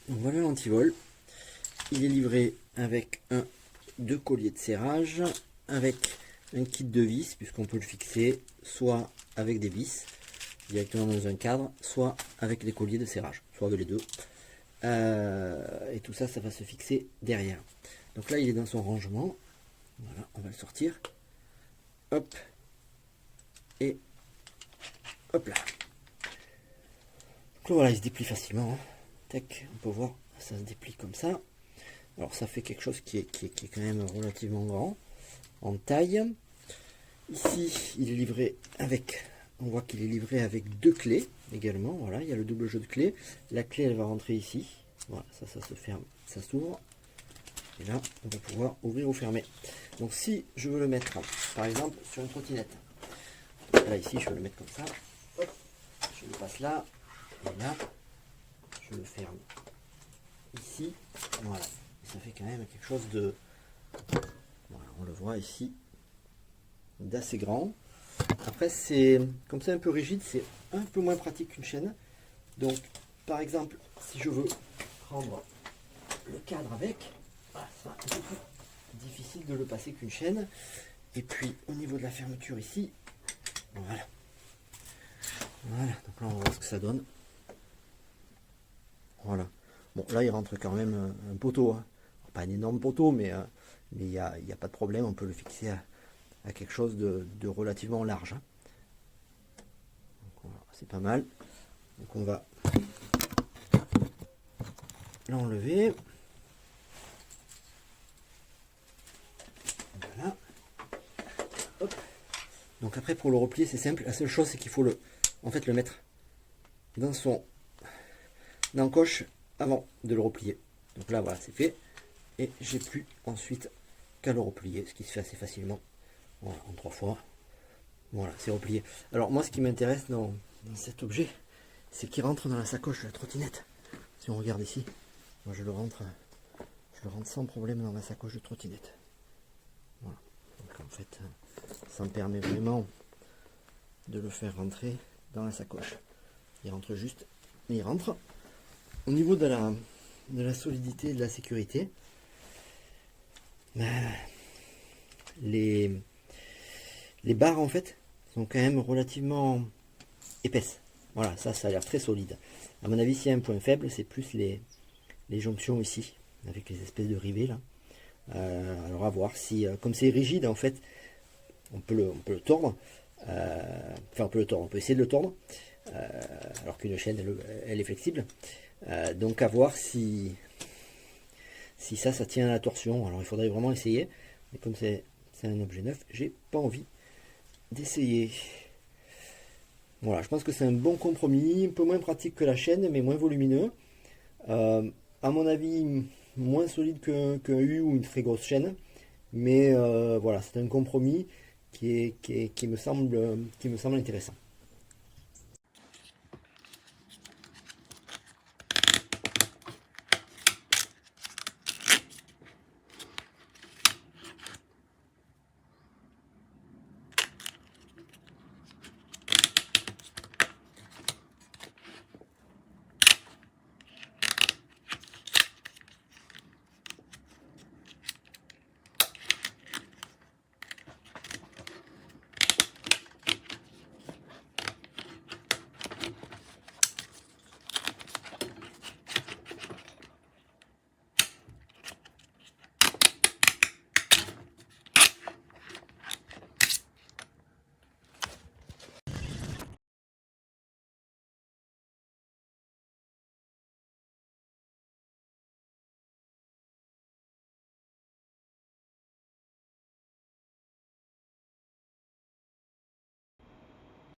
Donc voilà l'antivol. Il est livré avec deux colliers de serrage, avec un kit de vis, puisqu'on peut le fixer soit avec des vis directement dans un cadre, soit avec les colliers de serrage, soit avec les deux. Et tout ça, ça va se fixer derrière. Donc là, il est dans son rangement. Voilà, on va le sortir. Hop. Et hop là. Donc là, voilà, il se déplie facilement. Hein. Tac, on peut voir, ça se déplie comme ça. Alors ça fait quelque chose qui est quand même relativement grand en taille. Ici, il est livré avec, on voit qu'il est livré avec deux clés également. Voilà, il y a le double jeu de clés. La clé, elle va rentrer ici. Voilà, ça se ferme, ça s'ouvre. Et là, on va pouvoir ouvrir ou fermer. Donc si je veux le mettre, par exemple, sur une trottinette. Là, ici, je vais le mettre comme ça. Hop, je le passe là. Et là, je le ferme ici. Voilà. Et ça fait quand même quelque chose de... Voilà, on le voit ici. D'assez grand. Après, c'est comme c'est un peu rigide, c'est un peu moins pratique qu'une chaîne. Donc, par exemple, si je veux prendre le cadre avec, voilà, c'est un peu plus difficile de le passer qu'une chaîne. Et puis, au niveau de la fermeture ici, voilà. Voilà, donc là, on va voir ce que ça donne. Voilà. Bon, là, il rentre quand même un poteau. Hein. Pas un énorme poteau, mais il n'y a pas de problème. On peut le fixer à quelque chose de relativement large. Hein. Voilà, c'est pas mal. Donc, on va l'enlever. Voilà. Hop. Donc après, pour le replier, c'est simple. La seule chose, c'est qu'il faut en fait, le mettre dans son encoche avant de le replier. Donc là, voilà, c'est fait. Et j'ai plus ensuite qu'à le replier, ce qui se fait assez facilement. Voilà, en 3 fois. Voilà, c'est replié. Alors moi, ce qui m'intéresse dans cet objet, c'est qu'il rentre dans la sacoche de la trottinette. Si on regarde ici, moi je le rentre sans problème dans la sacoche de trottinette. Voilà. Donc en fait, ça me permet vraiment de le faire rentrer dans la sacoche. Il rentre juste, mais il rentre. Au niveau de la solidité et de la sécurité, les barres en fait sont quand même relativement épaisses. Voilà, ça a l'air très solide. À mon avis, s'il y a un point faible, c'est plus les jonctions ici, avec les espèces de rivets là. Alors à voir si, comme c'est rigide en fait, on peut le tordre. Enfin, on peut le tordre, on peut essayer de le tordre. Alors qu'une chaîne, elle est flexible. Donc à voir si ça tient à la torsion. Alors il faudrait vraiment essayer. Mais comme c'est un objet neuf, j'ai pas envie d'essayer. Voilà, je pense que c'est un bon compromis, un peu moins pratique que la chaîne, mais moins volumineux. À mon avis, moins solide qu'un U ou une très grosse chaîne. Mais voilà, c'est un compromis qui me semble intéressant.